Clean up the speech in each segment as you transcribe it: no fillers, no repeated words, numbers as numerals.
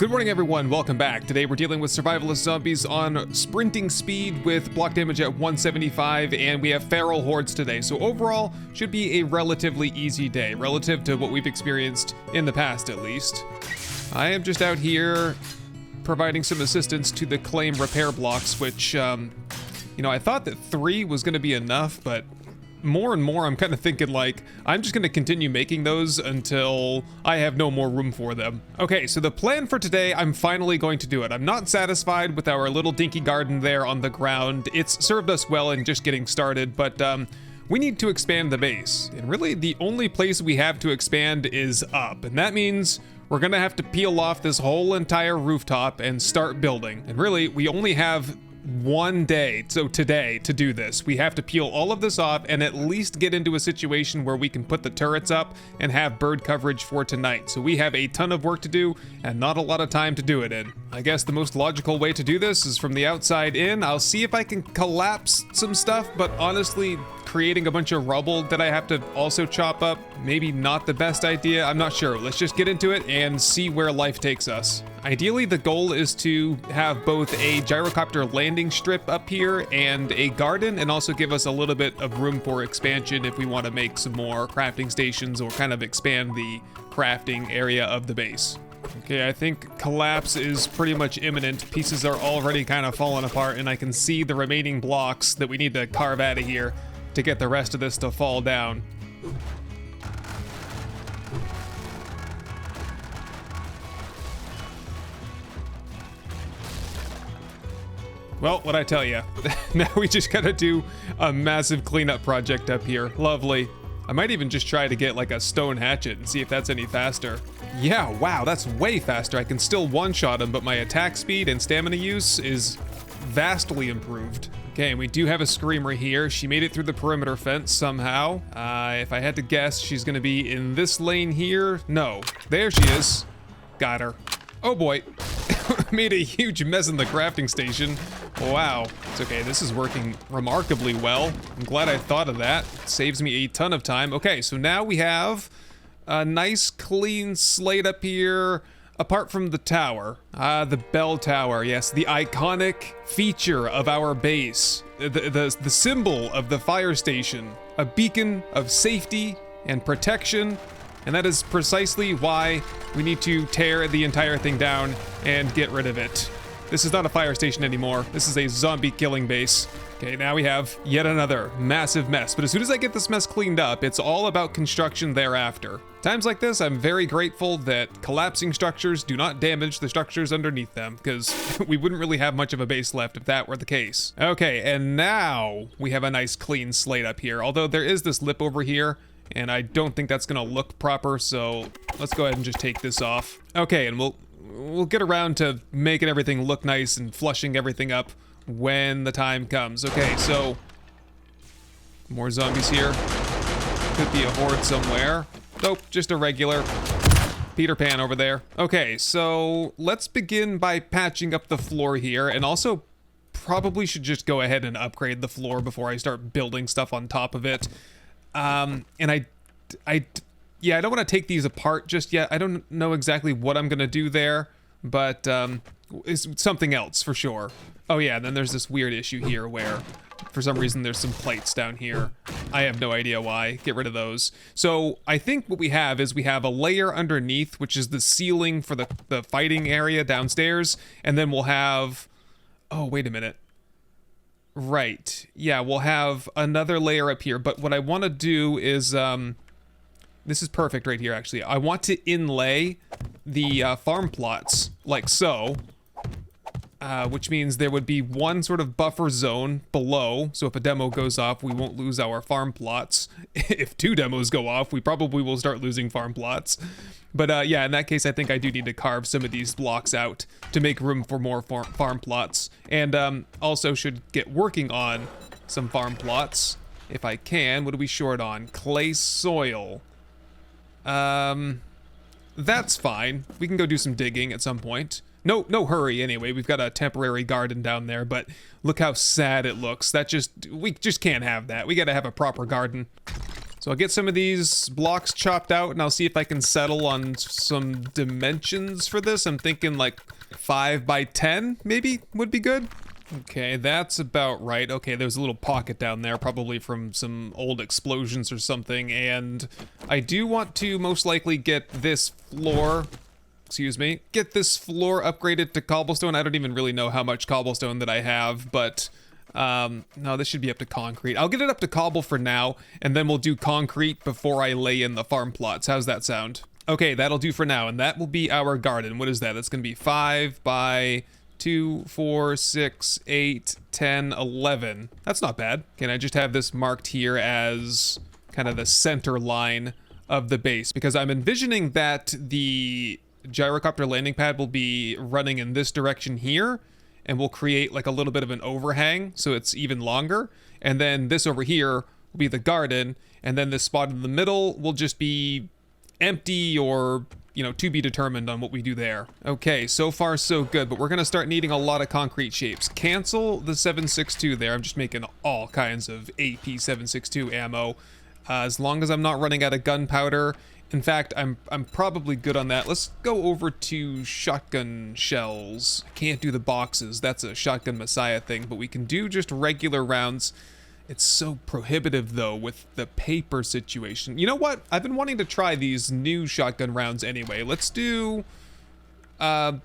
Good morning, everyone. Welcome back. Today we're dealing with survivalist zombies on sprinting speed with block damage at 175, and we have feral hordes today. So overall, should be a relatively easy day, relative to what we've experienced in the past, at least. I am just out here providing some assistance to the claim repair blocks, which, I thought that 3 was going to be enough, but more and more I'm kind of thinking like I'm just going to continue making those until I have no more room for them. Okay, so the plan for today, I'm finally going to do it. I'm not satisfied with our little dinky garden there on the ground. It's served us well in just getting started, but we need to expand the base. And really the only place we have to expand is up, and that means we're gonna have to peel off this whole entire rooftop and start building. And really, we only have one day, so today, to do this. We have to peel all of this off and at least get into a situation where we can put the turrets up and have bird coverage for tonight. So we have a ton of work to do and not a lot of time to do it in. I guess the most logical way to do this is from the outside in. I'll see if I can collapse some stuff, but honestly, creating a bunch of rubble that I have to also chop up, maybe not the best idea. I'm not sure. Let's just get into it and see where life takes us. Ideally, the goal is to have both a gyrocopter landing strip up here and a garden, and also give us a little bit of room for expansion if we want to make some more crafting stations or kind of expand the crafting area of the base. Okay, I think collapse is pretty much imminent. Pieces are already kind of falling apart, and I can see the remaining blocks that we need to carve out of here to get the rest of this to fall down. Well, what'd I tell you? Now we just gotta do a massive cleanup project up here. Lovely. I might even just try to get like a stone hatchet and see if that's any faster. Yeah, wow, that's way faster. I can still one-shot him, but my attack speed and stamina use is vastly improved. Okay, and we do have a screamer here. She made it through the perimeter fence somehow. If I had to guess, she's gonna be in this lane here. No, there she is. Got her. Oh boy. Made a huge mess in the crafting station. Wow. It's okay, this is working remarkably well. I'm glad I thought of that. It saves me a ton of time. Okay, so now we have a nice clean slate up here, apart from the tower. The bell tower, yes, the iconic feature of our base. The symbol of the fire station. A beacon of safety and protection. And that is precisely why we need to tear the entire thing down and get rid of it. This is not a fire station anymore. This is a zombie killing base. Okay, now we have yet another massive mess. But as soon as I get this mess cleaned up, it's all about construction thereafter. Times like this, I'm very grateful that collapsing structures do not damage the structures underneath them, because we wouldn't really have much of a base left if that were the case. Okay, and now we have a nice clean slate up here, although there is this lip over here, and I don't think that's gonna look proper, so let's go ahead and just take this off. Okay, and we'll get around to making everything look nice and flushing everything up when the time comes. Okay, so more zombies here. Could be a horde somewhere. Nope, just a regular Peter Pan over there. Okay, so let's begin by patching up the floor here, and also probably should just go ahead and upgrade the floor before I start building stuff on top of it. And yeah, I don't want to take these apart just yet. I don't know exactly what I'm gonna do there, but it's something else for sure. Oh yeah, and then there's this weird issue here where for some reason there's some plates down here. I have no idea why. Get rid of those. So I think what we have is we have a layer underneath, which is the ceiling for the fighting area downstairs, and then we'll have, oh, wait a minute. Right, yeah, we'll have another layer up here, but what I want to do is, this is perfect right here, actually. I want to inlay the farm plots, like so, which means there would be one sort of buffer zone below, so if a demo goes off, we won't lose our farm plots. If 2 demos go off, we probably will start losing farm plots. But yeah, in that case, I think I do need to carve some of these blocks out to make room for more farm plots. And also should get working on some farm plots, if I can. What are we short on? Clay soil. That's fine. We can go do some digging at some point. No hurry anyway. We've got a temporary garden down there, but look how sad it looks. We just can't have that. We gotta have a proper garden. So I'll get some of these blocks chopped out and I'll see if I can settle on some dimensions for this. I'm thinking like 5 by 10 maybe would be good. Okay, that's about right. Okay, there's a little pocket down there, probably from some old explosions or something. And I do want to most likely get this floor, get this floor upgraded to cobblestone. I don't even really know how much cobblestone that I have, but no, this should be up to concrete. I'll get it up to cobble for now, and then we'll do concrete before I lay in the farm plots. How's that sound? Okay, that'll do for now, and that will be our garden. What is that? That's gonna be 5 by 2, 4, 6, 8, 10, 11. That's not bad. Can I just have this marked here as kind of the center line of the base? Because I'm envisioning that the gyrocopter landing pad will be running in this direction here, and we'll create like a little bit of an overhang so it's even longer. And then this over here will be the garden, and then this spot in the middle will just be empty or, you know, to be determined on what we do there. Okay, so far so good, but we're gonna start needing a lot of concrete shapes. Cancel the 7.62 there. I'm just making all kinds of AP 7.62 ammo. As long as I'm not running out of gunpowder. In fact, I'm probably good on that. Let's go over to shotgun shells. I can't do the boxes. That's a shotgun messiah thing, but we can do just regular rounds. It's so prohibitive though with the paper situation. You know what? I've been wanting to try these new shotgun rounds anyway. Let's do 10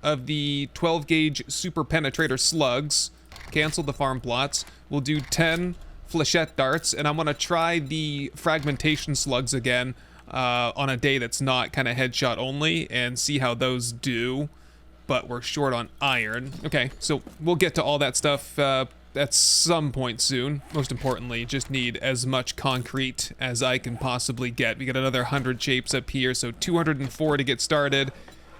of the 12 gauge super penetrator slugs. Cancel the farm plots. We'll do 10 flechette darts, and I'm gonna try the fragmentation slugs again on a day that's not kind of headshot only and see how those do, but we're short on iron. Okay, so we'll get to all that stuff at some point soon. Most importantly, just need as much concrete as I can possibly get. We got another 100 shapes up here, so 204 to get started,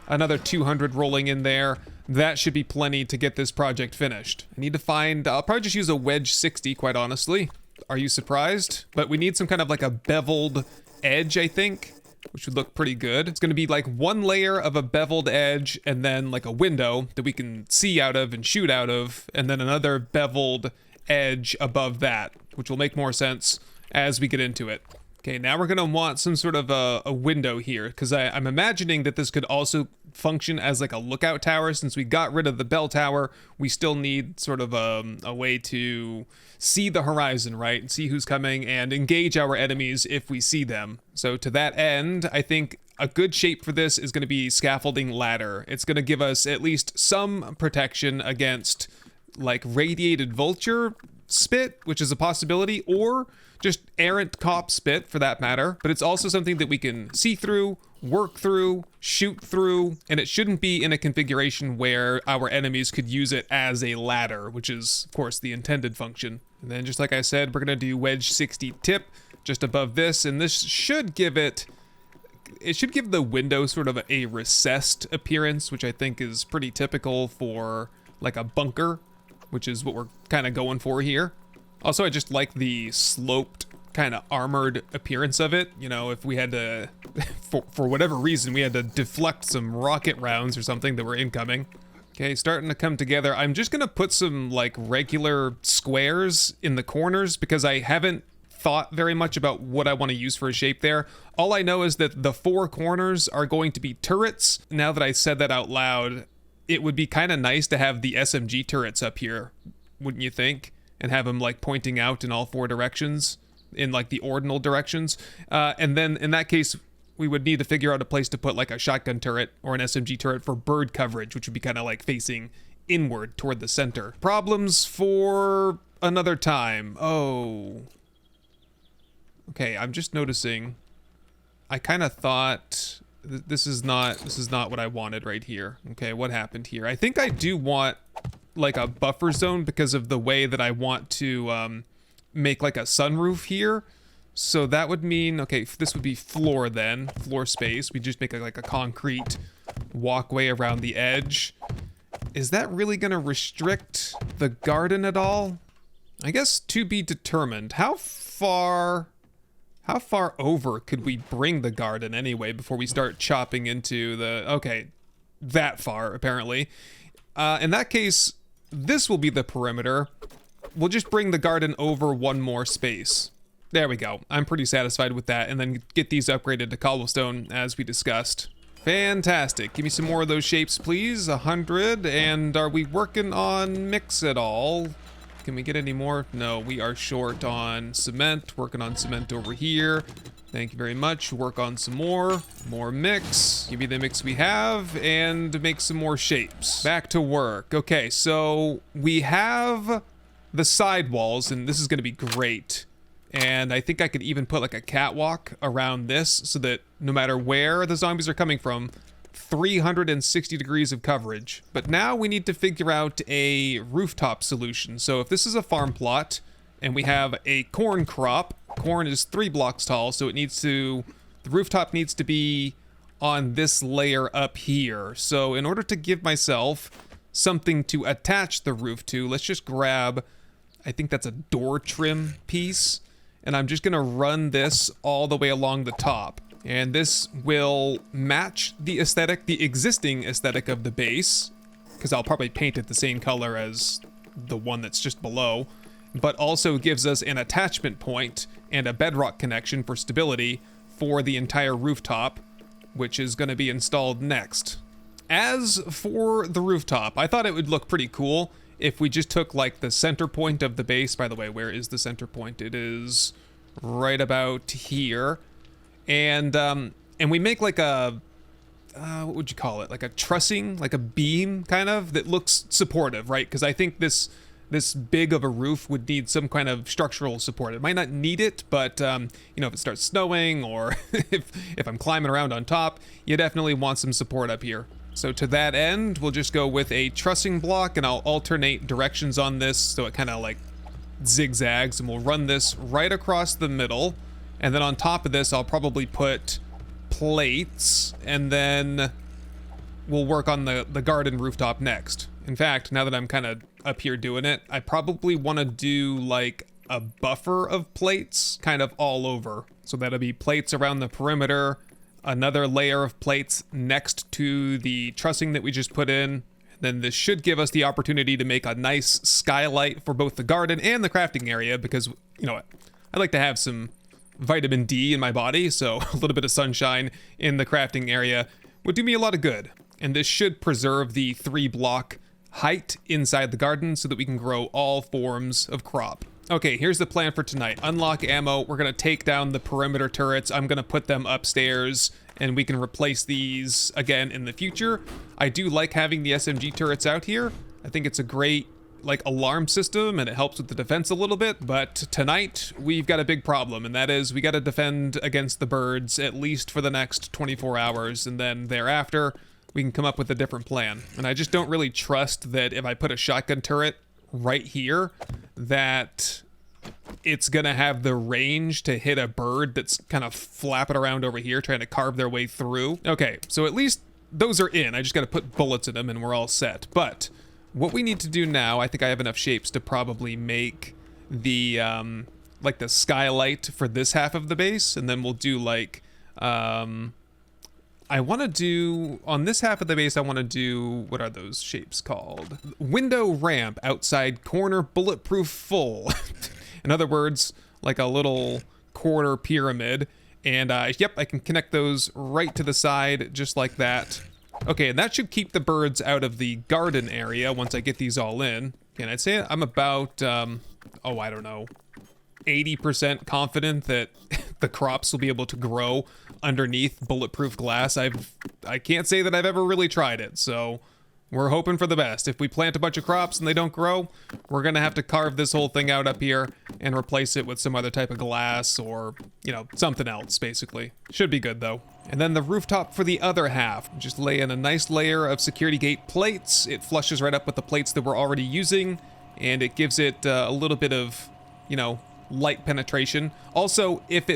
another 200 rolling in there. That should be plenty to get this project finished. I need to find, I'll probably just use a wedge 60, quite honestly. Are you surprised? But we need some kind of like a beveled edge, I think, which would look pretty good. It's gonna be like one layer of a beveled edge and then like a window that we can see out of and shoot out of, and then another beveled edge above that, which will make more sense as we get into it. Okay, now we're gonna want some sort of a window here, because I'm imagining that this could also function as like a lookout tower. Since we got rid of the bell tower, we still need sort of a way to see the horizon, right? And see who's coming and engage our enemies if we see them. So to that end, I think a good shape for this is gonna be scaffolding ladder. It's gonna give us at least some protection against like radiated vulture spit, which is a possibility, or just errant cop spit for that matter, but it's also something that we can see through, work through, shoot through, and it shouldn't be in a configuration where our enemies could use it as a ladder, which is of course the intended function. And then just like I said, we're gonna do wedge 60 tip just above this, and this should give it should give the window sort of a recessed appearance, which I think is pretty typical for like a bunker, which is what we're kind of going for here. Also, I just like the sloped kind of armored appearance of it. You know, if we had to, for whatever reason, we had to deflect some rocket rounds or something that were incoming. Okay, starting to come together. I'm just gonna put some like regular squares in the corners because I haven't thought very much about what I want to use for a shape there. All I know is that the 4 corners are going to be turrets. Now that I said that out loud, it would be kind of nice to have the SMG turrets up here, wouldn't you think? And have them like pointing out in all 4 directions, in like the ordinal directions. And then in that case, we would need to figure out a place to put like a shotgun turret or an SMG turret for bird coverage, which would be kind of like facing inward toward the center. Problems for another time. Oh. Okay, I'm just noticing. I kind of thought this is not what I wanted right here. Okay, what happened here? I think I do want like a buffer zone because of the way that I want to make like a sunroof here. So that would mean, okay, this would be floor then, floor space. We just make like a concrete walkway around the edge. Is that really gonna restrict the garden at all? I guess to be determined. How far over could we bring the garden anyway before we start chopping into the, okay, that far apparently. In that case, this will be the perimeter. We'll just bring the garden over 1 more space. There we go. I'm pretty satisfied with that, and then get these upgraded to cobblestone as we discussed. Fantastic. Give me some more of those shapes, please. 100. And are we working on mix at all? Can we get any more? No, we are short on cement. Working on cement over here. Thank you very much. Work on some more. More mix. Give me the mix we have and make some more shapes. Back to work. Okay, so we have the sidewalls, and this is going to be great. And I think I could even put like a catwalk around this so that no matter where the zombies are coming from, 360 degrees of coverage. But now we need to figure out a rooftop solution. So if this is a farm plot and we have a corn crop, corn is 3 blocks tall, so the rooftop needs to be on this layer up here. So in order to give myself something to attach the roof to, let's just grab, I think that's a door trim piece. And I'm just gonna run this all the way along the top. And this will match the aesthetic, the existing aesthetic of the base, because I'll probably paint it the same color as the one that's just below, but also gives us an attachment point and a bedrock connection for stability for the entire rooftop, which is gonna be installed next. As for the rooftop, I thought it would look pretty cool if we just took like the center point of the base. By the way, where is the center point? It is right about here. And we make like a, what would you call it? Like a trussing, like a beam kind of that looks supportive, right? Because I think this big of a roof would need some kind of structural support. It might not need it, but you know, if it starts snowing or if I'm climbing around on top, you definitely want some support up here. So to that end, we'll just go with a trussing block, and I'll alternate directions on this so it kind of like zigzags, and we'll run this right across the middle. And then on top of this, I'll probably put plates, and then we'll work on the garden rooftop next. In fact, now that I'm kind of up here doing it, I probably want to do like a buffer of plates kind of all over. So that'll be plates around the perimeter, another layer of plates next to the trussing that we just put in. Then this should give us the opportunity to make a nice skylight for both the garden and the crafting area, because, you know, I like to have some vitamin D in my body, so a little bit of sunshine in the crafting area would do me a lot of good. And this should preserve the 3-block height inside the garden so that we can grow all forms of crop. Okay, here's the plan for tonight. Unlock ammo. We're going to take down the perimeter turrets. I'm going to put them upstairs, and we can replace these again in the future. I do like having the SMG turrets out here. I think it's a great like alarm system, and it helps with the defense a little bit. But tonight we've got a big problem, and that is we got to defend against the birds at least for the next 24 hours, and then thereafter we can come up with a different plan. And I just don't really trust that if I put a shotgun turret right here that it's gonna have the range to hit a bird that's kind of flapping around over here trying to carve their way through. Okay, so at least those are in. I just gotta put bullets in them and we're all set. But what we need to do now, I think I have enough shapes to probably make the like the skylight for this half of the base, and then we'll do like I want to do, on this half of the base, I want to do, what are those shapes called? Window ramp, outside corner, bulletproof full. In other words, like a little quarter pyramid. And yep, I can connect those right to the side, just like that. Okay, and that should keep the birds out of the garden area once I get these all in. And I'd say I'm about, oh, I don't know, 80% confident that the crops will be able to grow underneath bulletproof glass. I can't say that I've ever really tried it, so we're hoping for the best. If we plant a bunch of crops and they don't grow, we're gonna have to carve this whole thing out up here and replace it with some other type of glass or, you know, something else, basically. Should be good, though. And then the rooftop for the other half. Just lay in a nice layer of security gate plates. It flushes right up with the plates that we're already using, and it gives it a little bit of, you know, light penetration. Also, if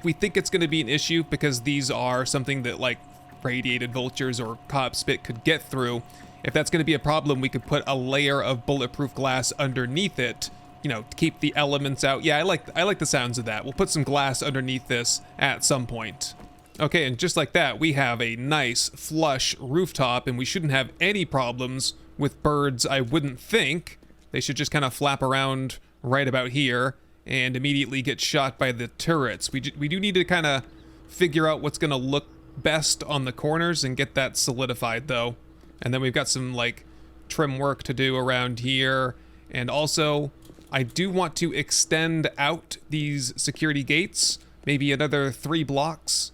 we think it's going to be an issue because these are something that like radiated vultures or cob spit could get through, if that's going to be a problem, we could put a layer of bulletproof glass underneath it, you know, to keep the elements out. Yeah, I like the sounds of that. We'll put some glass underneath this at some point. Okay, and just like that, we have a nice flush rooftop, and we shouldn't have any problems with birds, I wouldn't think. They should just kind of flap around right about here, and immediately get shot by the turrets. We do need to kind of figure out what's going to look best on the corners and get that solidified though. And then we've got some like trim work to do around here. And also I do want to extend out these security gates, maybe another 3 blocks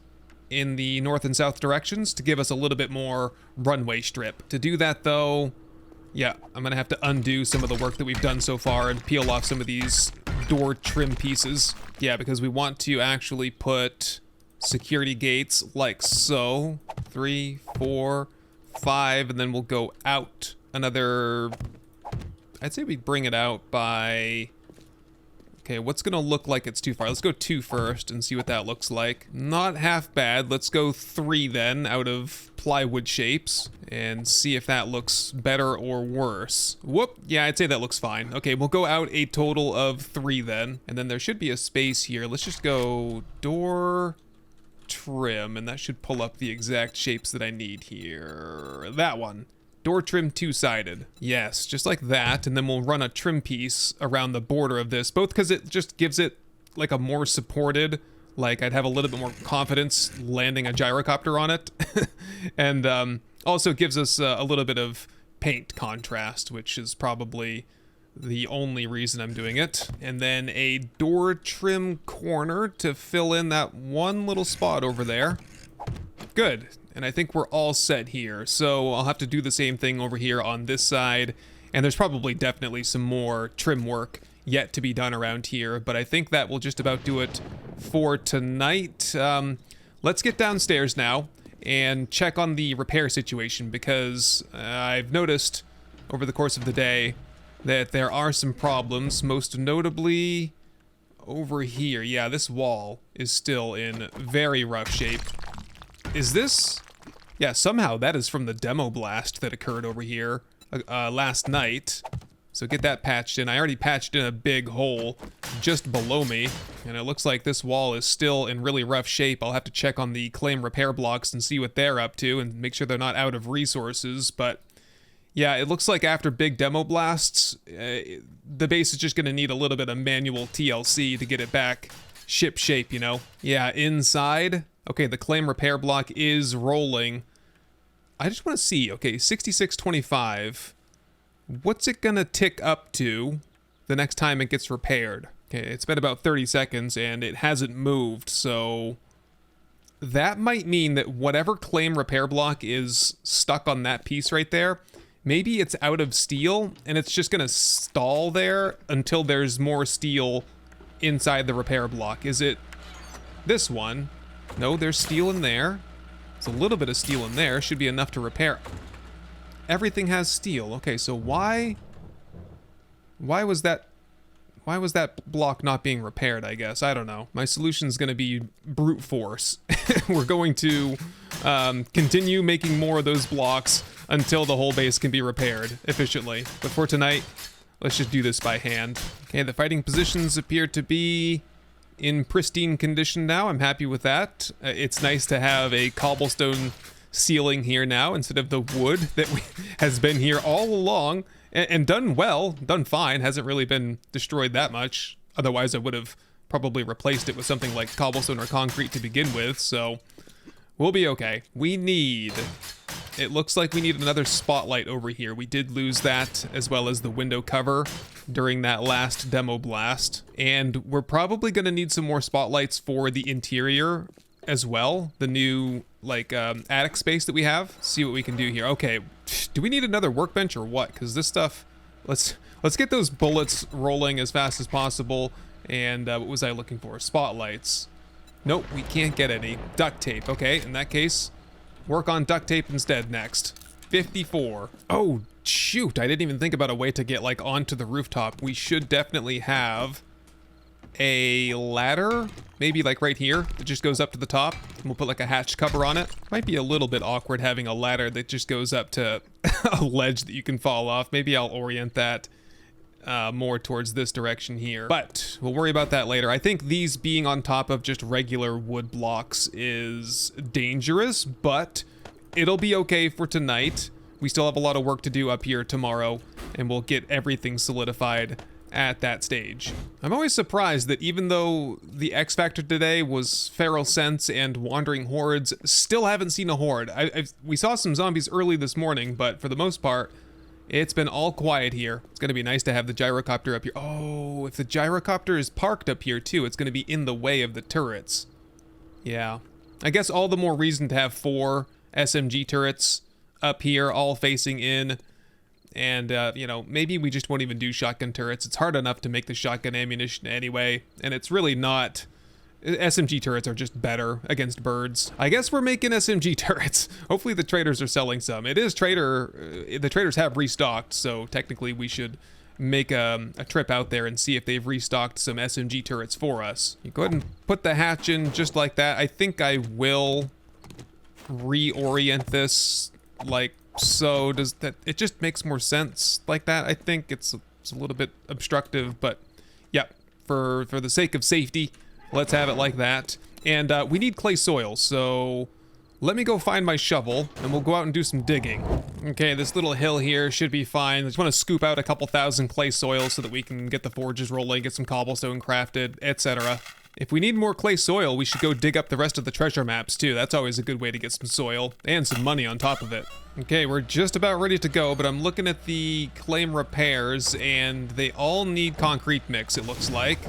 in the north and south directions to give us a little bit more runway strip. To do that though, yeah, I'm gonna have to undo some of the work that we've done so far and peel off some of these door trim pieces. Yeah, because we want to actually put security gates like so. 3, 4, 5, and then we'll go out another, I'd say we bring it out by, okay, what's gonna look like it's too far? Let's go 2 first and see what that looks like. Not half bad. Let's go 3 then out of plywood shapes and see if that looks better or worse. Whoop, yeah, I'd say that looks fine. Okay, we'll go out a total of 3 then. And then there should be a space here. Let's just go door trim, and that should pull up the exact shapes that I need here. That one. Door trim 2-sided. Yes, just like that. And then we'll run a trim piece around the border of this, both because it just gives it like a more supported, like I'd have a little bit more confidence landing a gyrocopter on it. And also gives us a little bit of paint contrast, which is probably the only reason I'm doing it. And then a door trim corner to fill in that one little spot over there. Good. And I think we're all set here. So I'll have to do the same thing over here on this side. And there's probably definitely some more trim work yet to be done around here. But I think that will just about do it for tonight. Let's get downstairs now and check on the repair situation, because I've noticed over the course of the day that there are some problems, most notably over here. Yeah, this wall is still in very rough shape. Is this? Yeah, somehow that is from the demo blast that occurred over here last night. So get that patched in. I already patched in a big hole just below me, and it looks like this wall is still in really rough shape. I'll have to check on the claim repair blocks and see what they're up to and make sure they're not out of resources. But yeah, it looks like after big demo blasts, the base is just going to need a little bit of manual TLC to get it back ship shape, you know? Yeah, inside. Okay, the claim repair block is rolling. I just want to see, okay, 6625. What's it gonna tick up to the next time it gets repaired? Okay, it's been about 30 seconds and it hasn't moved, so that might mean that whatever claim repair block is stuck on that piece right there, maybe it's out of steel and it's just gonna stall there until there's more steel inside the repair block. Is it this one? No, there's steel in there. There's a little bit of steel in there. Should be enough to repair. Everything has steel. Okay, so why was that block not being repaired, I guess? I don't know. My solution is going to be brute force. We're going to continue making more of those blocks until the whole base can be repaired efficiently. But for tonight, let's just do this by hand. Okay, the fighting positions appear to be in pristine condition now. I'm happy with that. It's nice to have a cobblestone ceiling here now instead of the wood that has been here all along and done well, done fine, hasn't really been destroyed that much. Otherwise I would have probably replaced it with something like cobblestone or concrete to begin with, so we'll be okay. It looks like we need another spotlight over here. We did lose that, as well as the window cover during that last demo blast, and we're probably going to need some more spotlights for the interior as well, the new like attic space that we have. See what we can do here. Okay, do we need another workbench or what? Because this stuff, let's get those bullets rolling as fast as possible. And what was I looking for? Spotlights. Nope, we can't get any. Duct tape. Okay, in that case, work on duct tape instead next. 54. Oh shoot, I didn't even think about a way to get like onto the rooftop. We should definitely have a ladder, maybe like right here, that just goes up to the top, and we'll put like a hatch cover on it. Might be a little bit awkward having a ladder that just goes up to a ledge that you can fall off. Maybe I'll orient that more towards this direction here, but we'll worry about that later. I think these being on top of just regular wood blocks is dangerous, but it'll be okay for tonight. We still have a lot of work to do up here tomorrow, and we'll get everything solidified at that stage. I'm always surprised that even though the X factor today was Feral Sense and Wandering Hordes, still haven't seen a horde. We saw some zombies early this morning, but for the most part, it's been all quiet here. It's gonna be nice to have the gyrocopter up here. Oh, if the gyrocopter is parked up here too, it's gonna be in the way of the turrets. Yeah, I guess all the more reason to have 4 SMG turrets up here, all facing in. And, you know, maybe we just won't even do shotgun turrets. It's hard enough to make the shotgun ammunition anyway, and it's really not... SMG turrets are just better against birds. I guess we're making SMG turrets. Hopefully the traders are selling some. It is the traders have restocked, so technically we should make a trip out there and see if they've restocked some SMG turrets for us. You go ahead and put the hatch in just like that. I think I will reorient this, like, so does that, it just makes more sense like that. I think it's a little bit obstructive, but yeah, for the sake of safety, let's have it like that. And we need clay soil, so let me go find my shovel and we'll go out and do some digging. Okay, this little hill here should be fine. I just want to scoop out a couple thousand clay soil so that we can get the forges rolling, get some cobblestone crafted, etc. If we need more clay soil, we should go dig up the rest of the treasure maps too. That's always a good way to get some soil and some money on top of it. Okay, we're just about ready to go, but I'm looking at the claim repairs and they all need concrete mix, it looks like.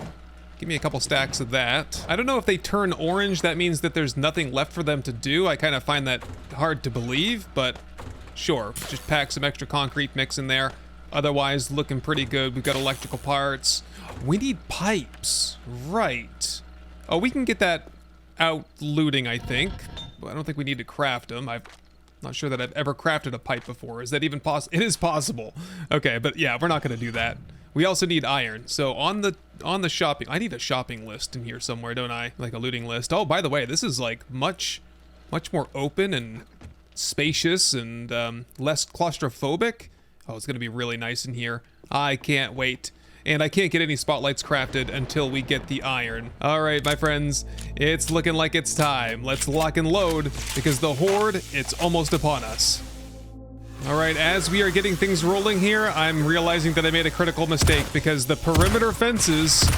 Give me a couple stacks of that. I don't know if they turn orange, that means that there's nothing left for them to do. I kind of find that hard to believe, but sure. Just pack some extra concrete mix in there. Otherwise, looking pretty good. We've got electrical parts. We need pipes. Right. Oh, we can get that out looting, I think. But I don't think we need to craft them. I'm not sure that I've ever crafted a pipe before. Is that even possible? It is possible. Okay, but yeah, we're not going to do that. We also need iron. So on the shopping, I need a shopping list in here somewhere, don't I? Like a looting list. Oh, by the way, this is like much more open and spacious and less claustrophobic. Oh, it's gonna be really nice in here. I can't wait. And I can't get any spotlights crafted until we get the iron. All right, my friends, it's looking like it's time. Let's lock and load because the horde, it's almost upon us. All right, as we are getting things rolling here, I'm realizing that I made a critical mistake because the perimeter fences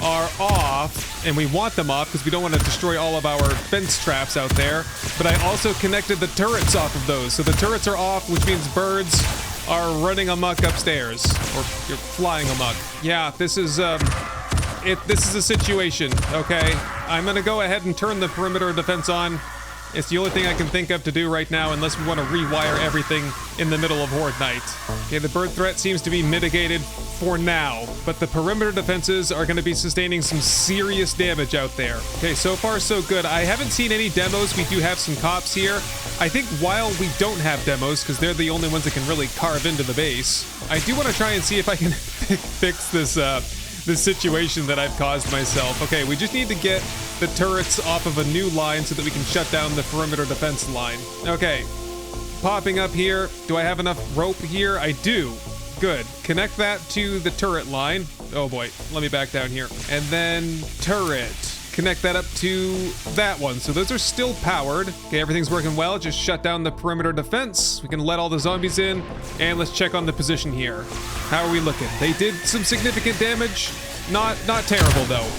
are off, and we want them off because we don't want to destroy all of our fence traps out there, but I also connected the turrets off of those. So the turrets are off, which means birds are running amok upstairs, or you're flying amok. Yeah, this is a situation, okay? I'm gonna go ahead and turn the perimeter defense on. It's the only thing I can think of to do right now unless we want to rewire everything in the middle of Horde Night. Okay, the bird threat seems to be mitigated for now, but the perimeter defenses are going to be sustaining some serious damage out there. Okay, so far so good. I haven't seen any demos. We do have some cops here. I think while we don't have demos, because they're the only ones that can really carve into the base, I do want to try and see if I can fix this situation that I've caused myself. Okay, we just need to get the turrets off of a new line so that we can shut down the perimeter defense line. Okay, popping up here. Do I have enough rope here? I do. Good. Connect that to the turret line. Oh boy, let me back down here. And then turret. Connect that up to that one. So those are still powered. Okay, everything's working well. Just shut down the perimeter defense. We can let all the zombies in. And let's check on the position here. How are we looking? They did some significant damage. Not terrible though.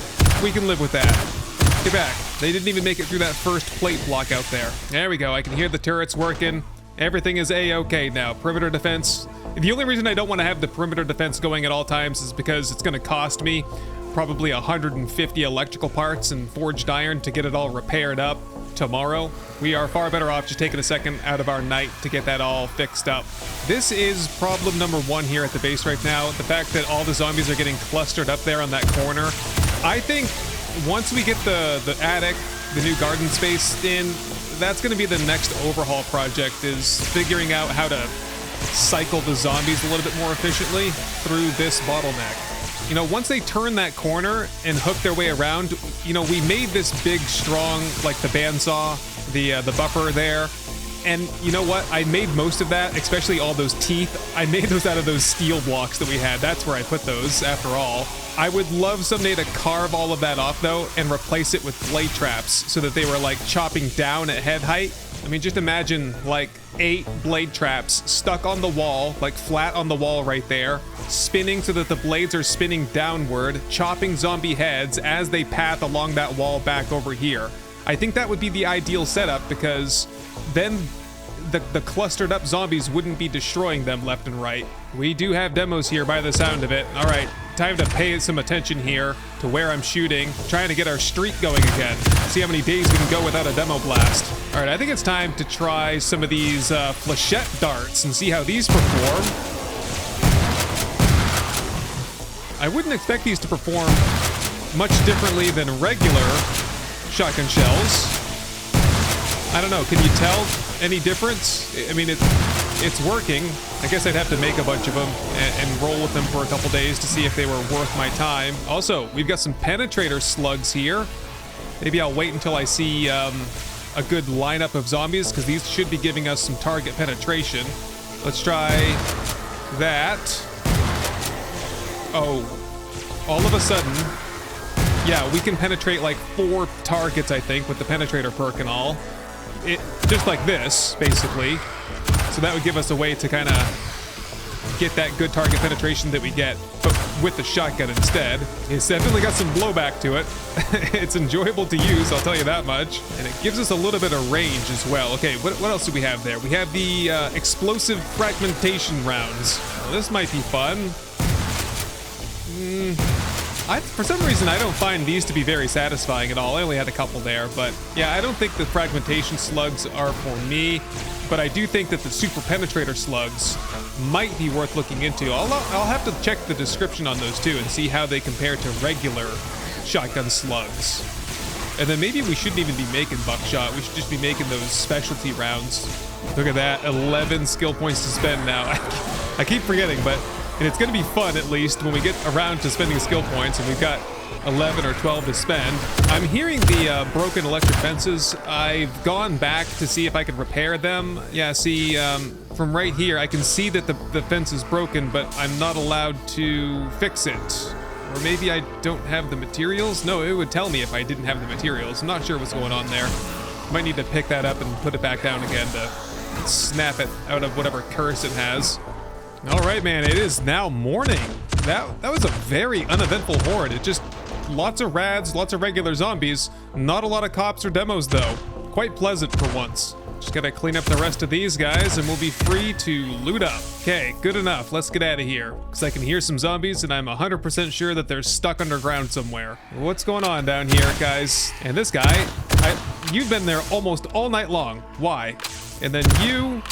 We can live with that. Get back. They didn't even make it through that first plate block out there. There we go. I can hear the turrets working. Everything is A-okay now. Perimeter defense. The only reason I don't want to have the perimeter defense going at all times is because it's going to cost me probably 150 electrical parts and forged iron to get it all repaired up tomorrow. We are far better off just taking a second out of our night to get that all fixed up. This is problem number 1 here at the base right now. The fact that all the zombies are getting clustered up there on that corner. I think once we get the attic, the new garden space in, that's going to be the next overhaul project, is figuring out how to cycle the zombies a little bit more efficiently through this bottleneck. You know, once they turn that corner and hook their way around, you know, we made this big, strong, like the bandsaw, the buffer there. And you know what? I made most of that, especially all those teeth. I made those out of those steel blocks that we had. That's where I put those, after all. I would love someday to carve all of that off, though, and replace it with blade traps so that they were, like, chopping down at head height I mean, just imagine like 8 blade traps stuck on the wall, like flat on the wall right there, spinning so that the blades are spinning downward, chopping zombie heads as they path along that wall back over here. I think that would be the ideal setup because then the clustered up zombies wouldn't be destroying them left and right. We do have demos here by the sound of it. All right, time to pay some attention here to where I'm shooting, trying to get our streak going again. See how many days we can go without a demo blast. All right, I think it's time to try some of these flechette darts and see how these perform. I wouldn't expect these to perform much differently than regular shotgun shells. I don't know, can you tell any difference? I mean, it's working. I guess I'd have to make a bunch of them and roll with them for a couple days to see if they were worth my time. Also, we've got some penetrator slugs here. Maybe I'll wait until I see a good lineup of zombies, because these should be giving us some target penetration. Let's try that. Oh, all of a sudden, yeah, we can penetrate like 4 targets, I think, with the penetrator perk and all. It just like this, basically. So that would give us a way to kind of get that good target penetration that we get, but with the shotgun instead. It's definitely got some blowback to it. It's enjoyable to use, I'll tell you that much. And it gives us a little bit of range as well. Okay, what else do we have there? We have the explosive fragmentation rounds. Well, this might be fun. For some reason, I don't find these to be very satisfying at all. I only had a couple there, but yeah, I don't think the fragmentation slugs are for me, but I do think that the super penetrator slugs might be worth looking into. I'll have to check the description on those too and see how they compare to regular shotgun slugs. And then maybe we shouldn't even be making buckshot. We should just be making those specialty rounds. Look at that, 11 skill points to spend now. I keep forgetting, but and it's going to be fun, at least, when we get around to spending skill points, and we've got 11 or 12 to spend. I'm hearing the broken electric fences. I've gone back to see if I can repair them. Yeah, see, from right here, I can see that the fence is broken, but I'm not allowed to fix it. Or maybe I don't have the materials? No, it would tell me if I didn't have the materials. I'm not sure what's going on there. Might need to pick that up and put it back down again to snap it out of whatever curse it has. All right, man, it is now morning. That was a very uneventful horde. It just, lots of rads, lots of regular zombies. Not a lot of cops or demos, though. Quite pleasant for once. Just gotta clean up the rest of these guys and we'll be free to loot up. Okay, good enough. Let's get out of here. Because I can hear some zombies and I'm 100% sure that they're stuck underground somewhere. What's going on down here, guys? And this guy, you've been there almost all night long. Why? And then you...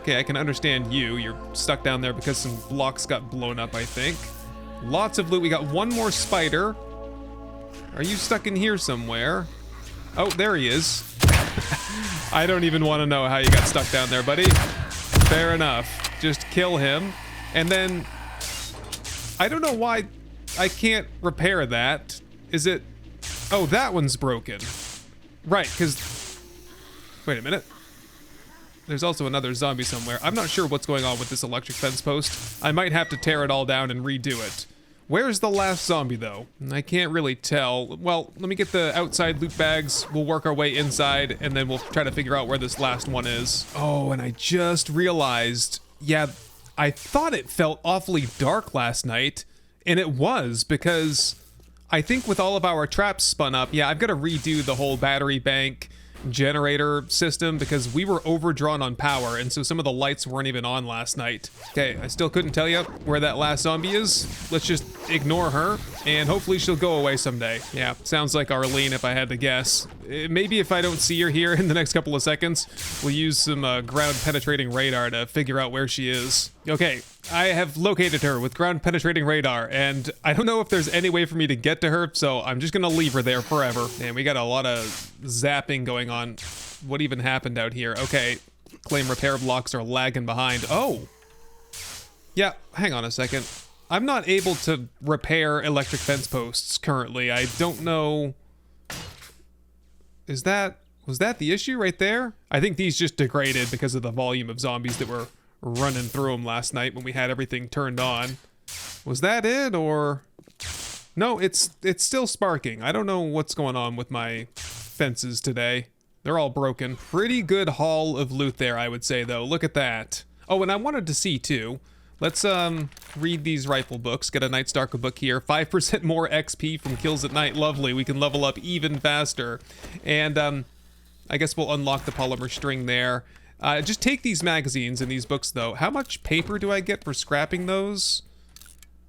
Okay, I can understand you. You're stuck down there because some blocks got blown up, I think. Lots of loot. We got one more spider. Are you stuck in here somewhere? Oh, there he is. I don't even want to know how you got stuck down there, buddy. Fair enough. Just kill him. And then... I don't know why I can't repair that. Is it... Oh, that one's broken. Right, because... Wait a minute. There's also another zombie somewhere. I'm not sure what's going on with this electric fence post. I might have to tear it all down and redo it. Where's the last zombie, though? I can't really tell. Well, let me get the outside loot bags. We'll work our way inside, and then we'll try to figure out where this last one is. Oh, and I just realized, yeah, I thought it felt awfully dark last night, and it was, because I think with all of our traps spun up, yeah, I've got to redo the whole battery bank generator system because we were overdrawn on power, and so some of the lights weren't even on last night. Okay, I still couldn't tell you where that last zombie is. Let's just ignore her, and hopefully she'll go away someday. Yeah, sounds like Arlene if I had to guess. Maybe if I don't see her here in the next couple of seconds, we'll use some ground penetrating radar to figure out where she is. Okay, I have located her with ground penetrating radar, and I don't know if there's any way for me to get to her, so I'm just gonna leave her there forever. And we got a lot of zapping going on. What even happened out here? Okay, claim repair blocks are lagging behind. Oh! Yeah, hang on a second. I'm not able to repair electric fence posts currently. I don't know... Was that the issue right there? I think these just degraded because of the volume of zombies that were running through them last night when we had everything turned on. Was that it, or... No, it's still sparking. I don't know what's going on with my fences today. They're all broken. Pretty good haul of loot there, I would say, though. Look at that. Oh, and I wanted to see, too. Let's read these rifle books. Get a Night Stalker book here. 5% more XP from kills at night. Lovely. We can level up even faster. And I guess we'll unlock the polymer string there. Just take these magazines and these books, though. How much paper do I get for scrapping those?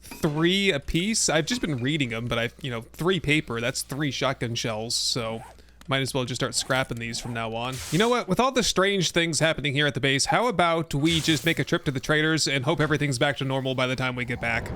3 a piece? I've just been reading them, but 3 paper. That's 3 shotgun shells, so might as well just start scrapping these from now on. You know what? With all the strange things happening here at the base, how about we just make a trip to the traders and hope everything's back to normal by the time we get back?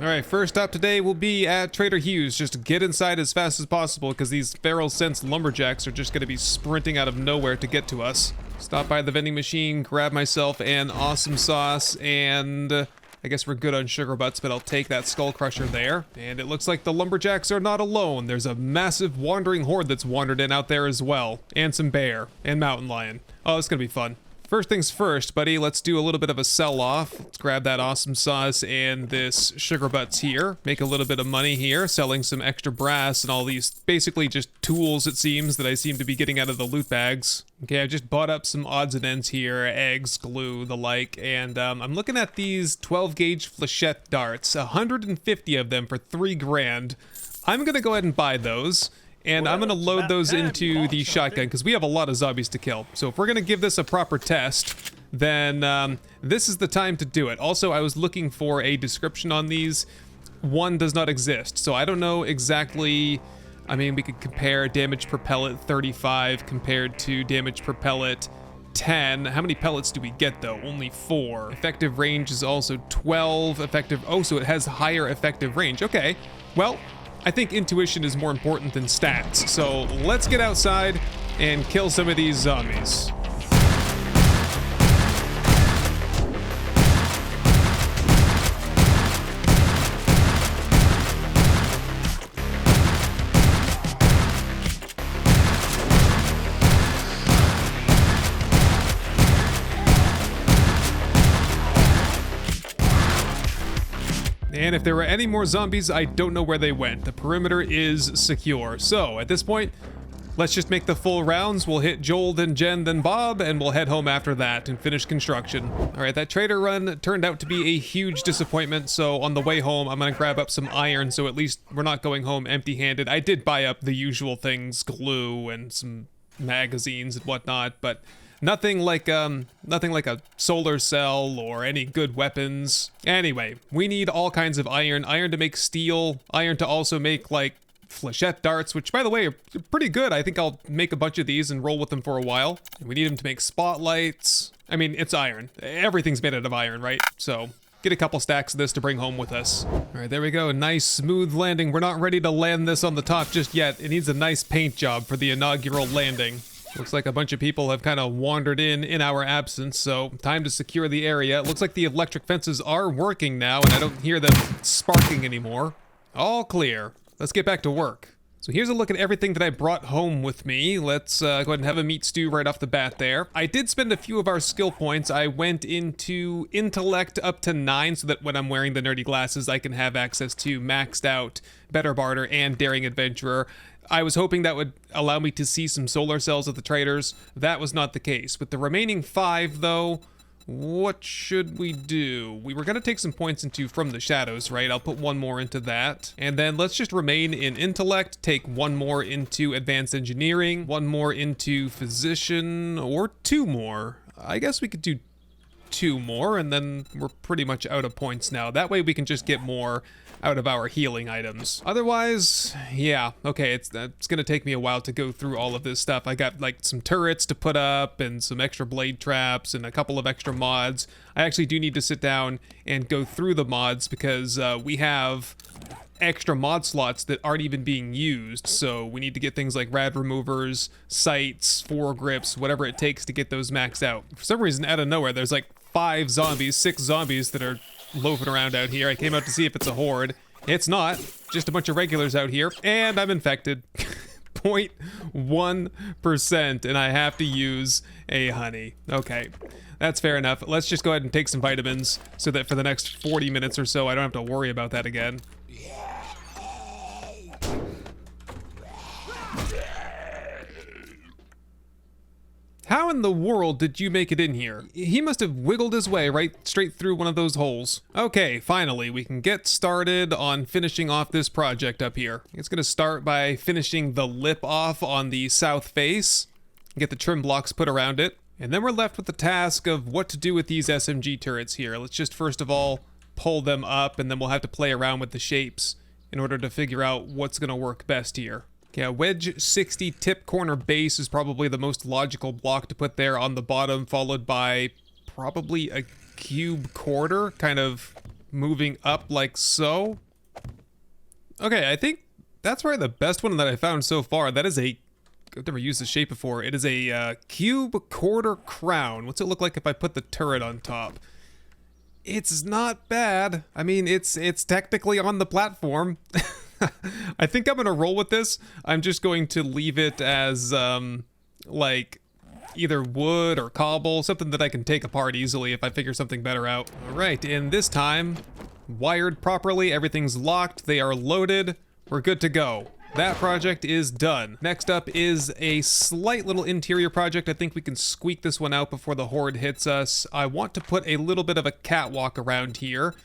All right, first stop today will be at Trader Hugh's. Just get inside as fast as possible because these feral sense lumberjacks are just going to be sprinting out of nowhere to get to us. Stop by the vending machine, grab myself an awesome sauce, and I guess we're good on sugar butts, but I'll take that skull crusher there. And it looks like the lumberjacks are not alone. There's a massive wandering horde that's wandered in out there as well. And some bear and mountain lion. Oh, it's gonna be fun. First things first, buddy, let's do a little bit of a sell-off. Let's grab that awesome sauce and this sugar butts here. Make a little bit of money here, selling some extra brass and all these basically just tools, it seems, that I seem to be getting out of the loot bags. Okay, I just bought up some odds and ends here, eggs, glue, the like, and I'm looking at these 12-gauge flechette darts, 150 of them for 3 grand. I'm gonna go ahead and buy those. And I'm going to load those into the shotgun because we have a lot of zombies to kill. So if we're going to give this a proper test, then this is the time to do it. Also, I was looking for a description on these. One does not exist. So I don't know exactly. I mean, we could compare damage per pellet 35 compared to damage per pellet 10. How many pellets do we get though? Only 4. Effective range is also 12. Effective. Oh, so it has higher effective range. Okay. Well, I think intuition is more important than stats, so let's get outside and kill some of these zombies. And if there were any more zombies, I don't know where they went. The perimeter is secure. So at this point, let's just make the full rounds. We'll hit Joel, then Jen, then Bob, and we'll head home after that and finish construction. All right, that trader run turned out to be a huge disappointment. So on the way home, I'm gonna grab up some iron so at least we're not going home empty-handed. I did buy up the usual things, glue and some magazines and whatnot, but nothing like a solar cell or any good weapons. Anyway, we need all kinds of iron. Iron to make steel, iron to also make like flechette darts, which by the way are pretty good. I think I'll make a bunch of these and roll with them for a while. We need them to make spotlights. I mean, it's iron. Everything's made out of iron, right? So get a couple stacks of this to bring home with us. All right, there we go. Nice smooth landing. We're not ready to land this on the top just yet. It needs a nice paint job for the inaugural landing. Looks like a bunch of people have kind of wandered in our absence, so time to secure the area. It looks like the electric fences are working now, and I don't hear them sparking anymore. All clear. Let's get back to work. So here's a look at everything that I brought home with me. Let's go ahead and have a meat stew right off the bat there. I did spend a few of our skill points. I went into intellect up to 9 so that when I'm wearing the nerdy glasses, I can have access to maxed out Better Barter and Daring Adventurer. I was hoping that would allow me to see some solar cells at the traders. That was not the case. With the remaining 5, though, what should we do? We were going to take some points into From the Shadows, right? I'll put 1 more into that. And then let's just remain in Intellect, take 1 more into Advanced Engineering, 1 more into Physician, or 2 more. I guess we could do 2 more, and then we're pretty much out of points now. That way we can just get more out of our healing items. Otherwise, yeah, okay, it's gonna take me a while to go through all of this stuff. I got like some turrets to put up and some extra blade traps and a couple of extra mods. I actually do need to sit down and go through the mods because we have extra mod slots that aren't even being used, so we need to get things like rad removers, sights, foregrips, whatever it takes to get those maxed out. For some reason, out of nowhere, there's like 6 zombies that are loafing around out here. I came out to see if it's a horde. It's not. Just a bunch of regulars out here. And I'm infected. 0.1%. And I have to use a honey. Okay. That's fair enough. Let's just go ahead and take some vitamins so that for the next 40 minutes or so, I don't have to worry about that again. How in the world did you make it in here? He must have wiggled his way right straight through one of those holes. Okay, finally, we can get started on finishing off this project up here. It's gonna start by finishing the lip off on the south face, get the trim blocks put around it, and then we're left with the task of what to do with these SMG turrets here. Let's just first of all pull them up, and then we'll have to play around with the shapes in order to figure out what's gonna work best here. Okay, a wedge 60 tip corner base is probably the most logical block to put there on the bottom, followed by probably a cube quarter, kind of moving up like so. Okay, I think that's probably the best one that I found so far. That is I've never used this shape before. It is a cube quarter crown. What's it look like if I put the turret on top? It's not bad. I mean, it's technically on the platform. I think I'm gonna roll with this. I'm just going to leave it as like either wood or cobble, something that I can take apart easily if I figure something better out. All right, and this time, wired properly, everything's locked, they are loaded, we're good to go. That project is done. Next up is a slight little interior project. I think we can squeak this one out before the horde hits us. I want to put a little bit of a catwalk around here.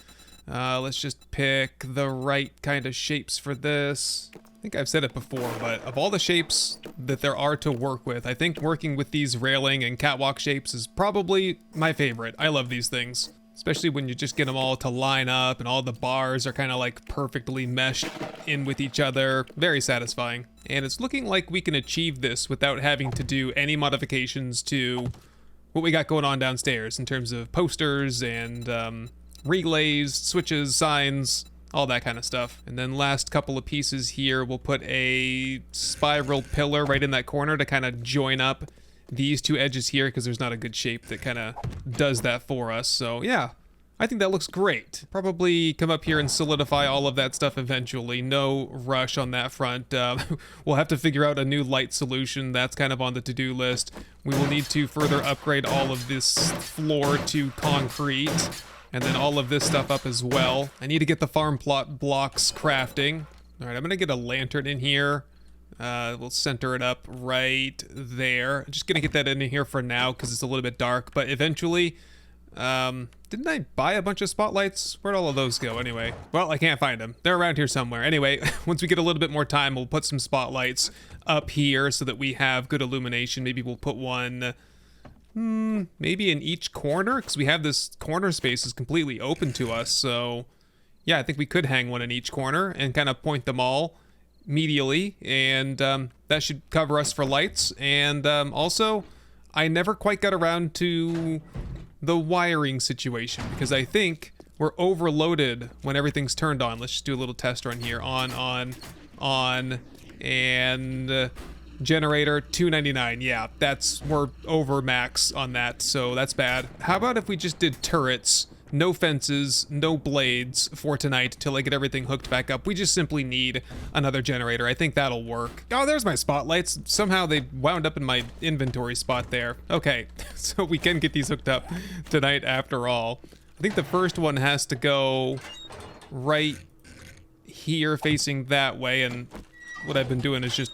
Let's just pick the right kind of shapes for this. I think I've said it before, but of all the shapes that there are to work with, I think working with these railing and catwalk shapes is probably my favorite. I love these things. Especially when you just get them all to line up and all the bars are kind of like perfectly meshed in with each other. Very satisfying. And it's looking like we can achieve this without having to do any modifications to what we got going on downstairs in terms of posters and relays, switches, signs, all that kind of stuff. And then last couple of pieces here, we'll put a spiral pillar right in that corner to kind of join up these two edges here, because there's not a good shape that kind of does that for us. So yeah, I think that looks great. Probably come up here and solidify all of that stuff eventually. No rush on that front. We'll have to figure out a new light solution. That's kind of on the to-do list. We will need to further upgrade all of this floor to concrete, and then all of this stuff up as well. I need to get the farm plot blocks crafting. All right, I'm gonna get a lantern in here. We'll center it up right there. I'm just gonna get that in here for now because it's a little bit dark, but eventually, didn't I buy a bunch of spotlights? Where'd all of those go anyway? Well, I can't find them. They're around here somewhere. Anyway, once we get a little bit more time, we'll put some spotlights up here so that we have good illumination. Maybe we'll put one, maybe in each corner, because we have this corner space is completely open to us. So yeah, I think we could hang one in each corner and kind of point them all medially, and that should cover us for lights. And also, I never quite got around to the wiring situation because I think we're overloaded when everything's turned on. Let's just do a little test run here. On, and generator 299. Yeah, we're over max on that, so that's bad. How about if we just did turrets? No fences, no blades for tonight till I get everything hooked back up. We just simply need another generator. I think that'll work. Oh, there's my spotlights. Somehow they wound up in my inventory spot there. Okay, so we can get these hooked up tonight after all. I think the first one has to go right here facing that way, and what I've been doing is just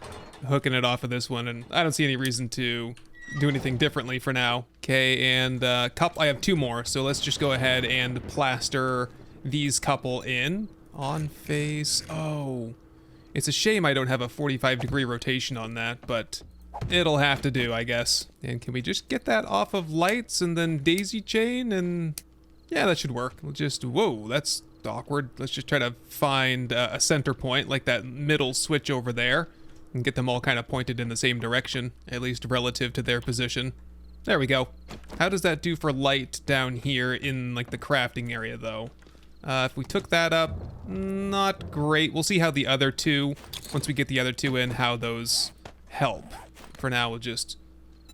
hooking it off of this one, and I don't see any reason to do anything differently for now. Okay, and I have two more, so let's just go ahead and plaster these couple in. On face. Oh, it's a shame I don't have a 45-degree rotation on that, but it'll have to do, I guess. And can we just get that off of lights and then daisy chain? And yeah, that should work. We'll just, whoa, that's awkward. Let's just try to find a center point, like that middle switch over there, and get them all kind of pointed in the same direction, at least relative to their position. There we go. How does that do for light down here in like the crafting area though? If we took that up, not great. We'll see how the other two, once we get the other two in, how those help. For now, we'll just,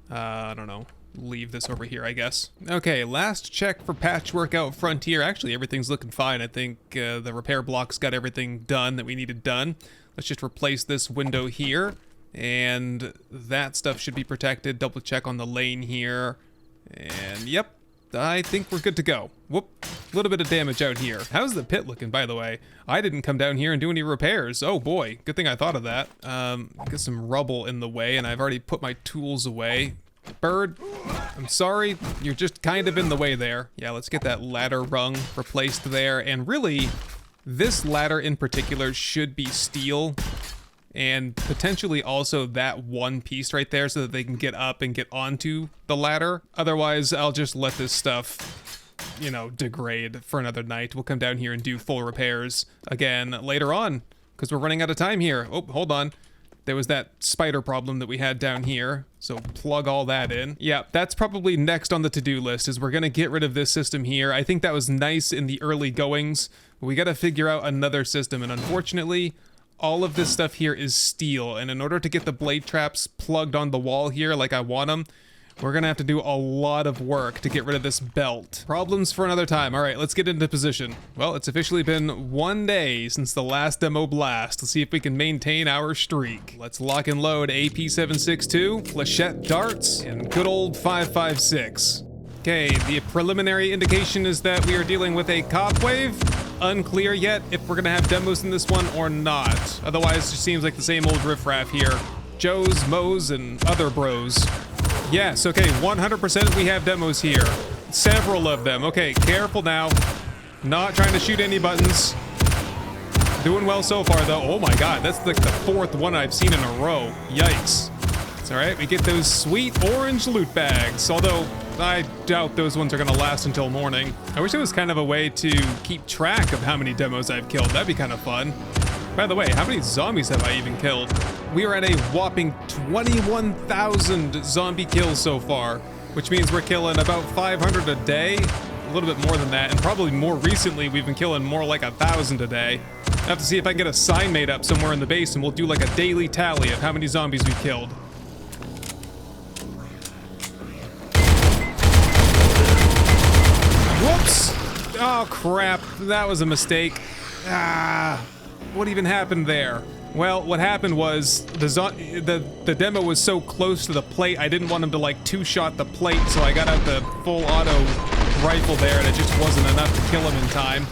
I don't know, leave this over here, I guess. Okay, last check for patchwork out front here. Actually, everything's looking fine. I think the repair blocks got everything done that we needed done. Let's just replace this window here, and that stuff should be protected. Double check on the lane here, and yep, I think we're good to go. Whoop, a little bit of damage out here. How's the pit looking, by the way? I didn't come down here and do any repairs. Oh boy, good thing I thought of that. Get some rubble in the way, and I've already put my tools away. Bird, I'm sorry, you're just kind of in the way there. Yeah, let's get that ladder rung replaced there. And really, this ladder in particular should be steel. And potentially also that one piece right there so that they can get up and get onto the ladder. Otherwise, I'll just let this stuff, you know, degrade for another night. We'll come down here and do full repairs again later on because we're running out of time here. Oh, hold on. There was that spider problem that we had down here, so plug all that in. Yeah, that's probably next on the to-do list, is we're gonna get rid of this system here. I think that was nice in the early goings. We gotta figure out another system, and unfortunately, all of this stuff here is steel, and in order to get the blade traps plugged on the wall here like I want them, we're gonna have to do a lot of work to get rid of this belt. Problems for another time. All right, let's get into position. Well, it's officially been 1 day since the last demo blast. Let's see if we can maintain our streak. Let's lock and load AP762, flechette darts, and good old 556. Okay, the preliminary indication is that we are dealing with a cop wave. Unclear yet if we're gonna have demos in this one or not. Otherwise, it just seems like the same old riffraff here. Joes, Moes, and other bros. Yes, okay, 100% we have demos here. Several of them. Okay, careful now. Not trying to shoot any buttons. Doing well so far, though. Oh my god, that's like the 4th one I've seen in a row. Yikes. It's alright, we get those sweet orange loot bags. Although, I doubt those ones are gonna last until morning. I wish there was kind of a way to keep track of how many demos I've killed. That'd be kind of fun. By the way, how many zombies have I even killed? We are at a whopping 21,000 zombie kills so far, which means we're killing about 500 a day, a little bit more than that, and probably more recently we've been killing more like 1,000 a day. I have to see if I can get a sign made up somewhere in the base and we'll do like a daily tally of how many zombies we've killed. Whoops! Oh crap, that was a mistake. What even happened there? Well, what happened was the demo was so close to the plate, I didn't want him to like two-shot the plate, so I got out the full auto rifle there, and it just wasn't enough to kill him in time.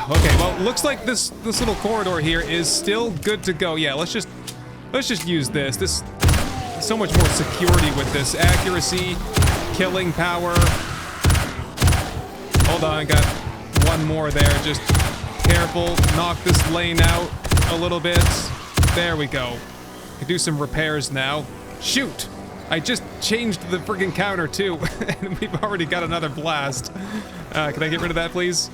Okay, well, looks like this little corridor here is still good to go. Yeah, let's just use this. This so much more security with this accuracy, killing power. Hold on, I got one more there. Just careful, knock this lane out a little bit. There we go. Can do some repairs now. Shoot! I just changed the friggin' counter too, and we've already got another blast. Can I get rid of that, please?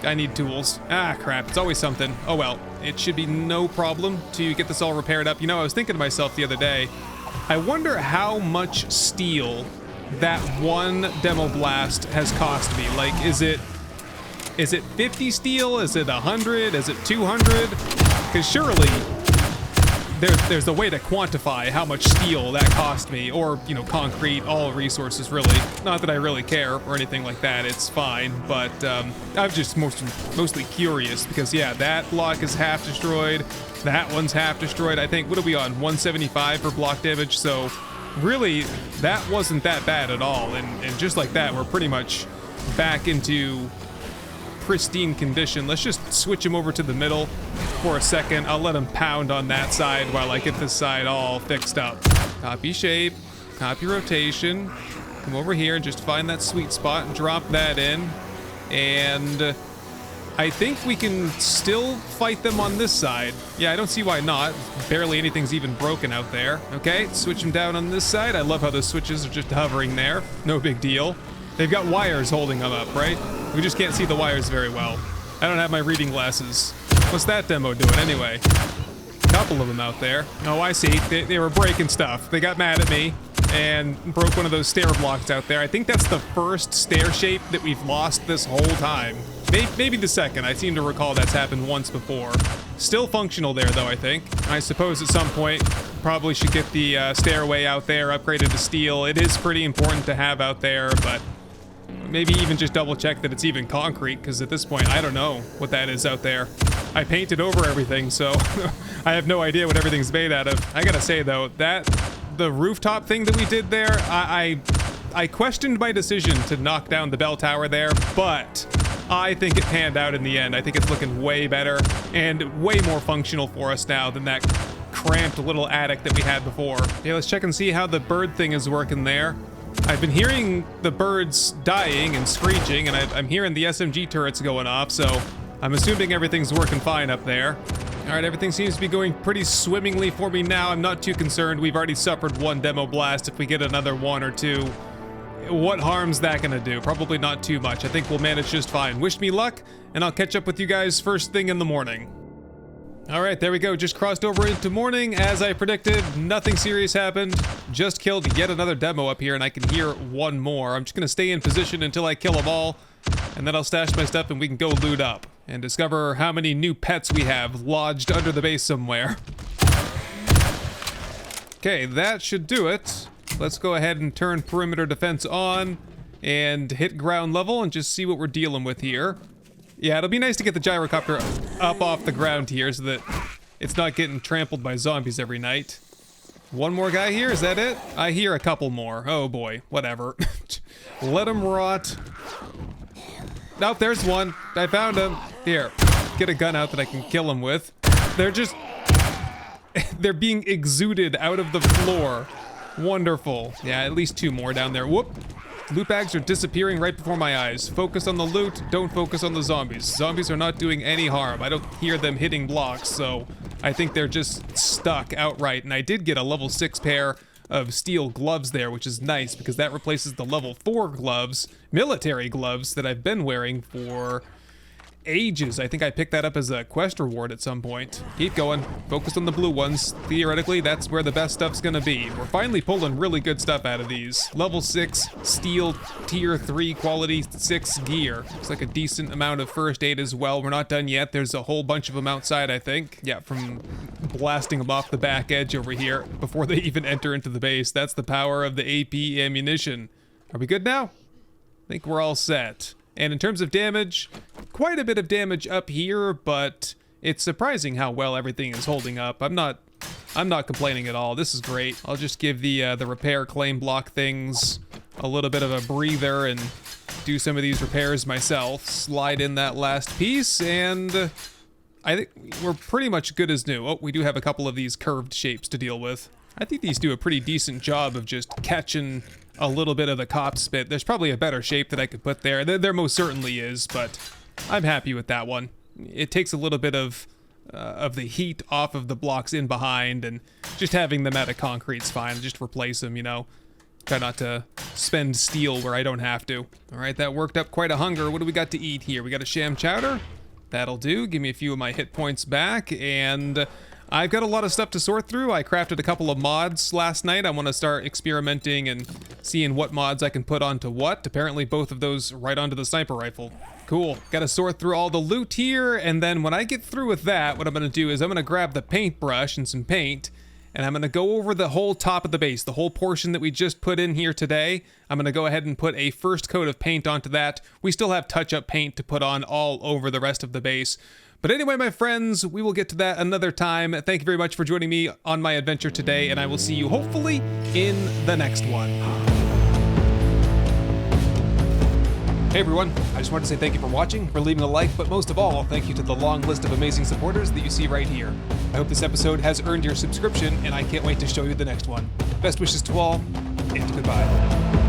I need tools. Ah, crap. It's always something. Oh well. It should be no problem to get this all repaired up. You know, I was thinking to myself the other day, I wonder how much steel that one demo blast has cost me. Like, is it 50 steel? Is it 100? Is it 200? Because surely there's a way to quantify how much steel that cost me, or, you know, concrete, all resources really. Not that I really care or anything like that, it's fine, but I'm just mostly curious because, yeah, that block is half destroyed, that one's half destroyed. I think, what are we on, 175 for block damage? So really, that wasn't that bad at all, and just like that, we're pretty much back into pristine condition. Let's just switch him over to the middle for a second. I'll let him pound on that side while I get this side all fixed up. Copy shape, copy rotation, come over here and just find that sweet spot and drop that in. And I think we can still fight them on this side. Yeah, I don't see why not. Barely anything's even broken out there. Okay, switch them down on this side. I love how those switches are just hovering there. No big deal. They've got wires holding them up, right? We just can't see the wires very well. I don't have my reading glasses. What's that demo doing anyway? Couple of them out there. Oh, I see. They were breaking stuff. They got mad at me and broke one of those stair blocks out there. I think that's the first stair shape that we've lost this whole time. Maybe the second. I seem to recall that's happened once before. Still functional there, though, I think. I suppose at some point, probably should get the stairway out there upgraded to steel. It is pretty important to have out there, but maybe even just double check that it's even concrete, because at this point, I don't know what that is out there. I painted over everything, so I have no idea what everything's made out of. I gotta say, though, the rooftop thing that we did there, I questioned my decision to knock down the bell tower there, but I think it panned out in the end. I think it's looking way better and way more functional for us now than that cramped little attic that we had before. Okay, let's check and see how the bird thing is working there. I've been hearing the birds dying and screeching, and I'm hearing the SMG turrets going off, so I'm assuming everything's working fine up there. All right, everything seems to be going pretty swimmingly for me now. I'm not too concerned. We've already suffered one demo blast. If we get another one or two, what harm's that gonna do? Probably not too much. I think we'll manage just fine. Wish me luck, and I'll catch up with you guys first thing in the morning. All right, there we go. Just crossed over into morning. As I predicted, nothing serious happened. Just killed yet another demo up here, and I can hear one more. I'm just gonna stay in position until I kill them all, and then I'll stash my stuff and we can go loot up and discover how many new pets we have lodged under the base somewhere. Okay, that should do it. Let's go ahead and turn perimeter defense on and hit ground level and just see what we're dealing with here. Yeah, it'll be nice to get the gyrocopter up off the ground here so that it's not getting trampled by zombies every night. One more guy here, is that it? I hear a couple more. Oh boy, whatever. Let him rot. Nope, there's one. I found him. Here, get a gun out that I can kill him with. They're being exuded out of the floor. Wonderful. Yeah, at least two more down there. Whoop. Loot bags are disappearing right before my eyes. Focus on the loot, don't focus on the zombies. Zombies are not doing any harm. I don't hear them hitting blocks, so I think they're just stuck outright. And I did get a level 6 pair of steel gloves there, which is nice because that replaces the level 4 gloves, military gloves, that I've been wearing for ages. I think I picked that up as a quest reward at some point. Keep going. Focus on the blue ones. Theoretically, that's where the best stuff's gonna be. We're finally pulling really good stuff out of these. Level 6 steel tier 3 quality 6 gear. Looks like a decent amount of first aid as well. We're not done yet. There's a whole bunch of them outside, I think. Yeah, from blasting them off the back edge over here before they even enter into the base. That's the power of the AP ammunition. Are we good now? I think we're all set. And in terms of damage, quite a bit of damage up here, but it's surprising how well everything is holding up. I'm not complaining at all. This is great. I'll just give the repair claim block things a little bit of a breather and do some of these repairs myself. Slide in that last piece, and I think we're pretty much good as new. Oh, we do have a couple of these curved shapes to deal with. I think these do a pretty decent job of just catching a little bit of the cop spit. There's probably a better shape that I could put there. There most certainly is, but I'm happy with that one. It takes a little bit of the heat off of the blocks in behind, and just having them out of concrete's fine. Just replace them, you know. Try not to spend steel where I don't have to. All right, that worked up quite a hunger. What do we got to eat here? We got a sham chowder. That'll do. Give me a few of my hit points back, and I've got a lot of stuff to sort through. I crafted a couple of mods last night. I want to start experimenting and seeing what mods I can put onto what. Apparently both of those right onto the sniper rifle. Cool. Got to sort through all the loot here, and then when I get through with that, what I'm going to do is I'm going to grab the paintbrush and some paint, and I'm going to go over the whole top of the base, the whole portion that we just put in here today. I'm going to go ahead and put a first coat of paint onto that. We still have touch-up paint to put on all over the rest of the base. But anyway, my friends, we will get to that another time. Thank you very much for joining me on my adventure today, and I will see you hopefully in the next one. Hey everyone, I just wanted to say thank you for watching, for leaving a like, but most of all, thank you to the long list of amazing supporters that you see right here. I hope this episode has earned your subscription, and I can't wait to show you the next one. Best wishes to all, and goodbye.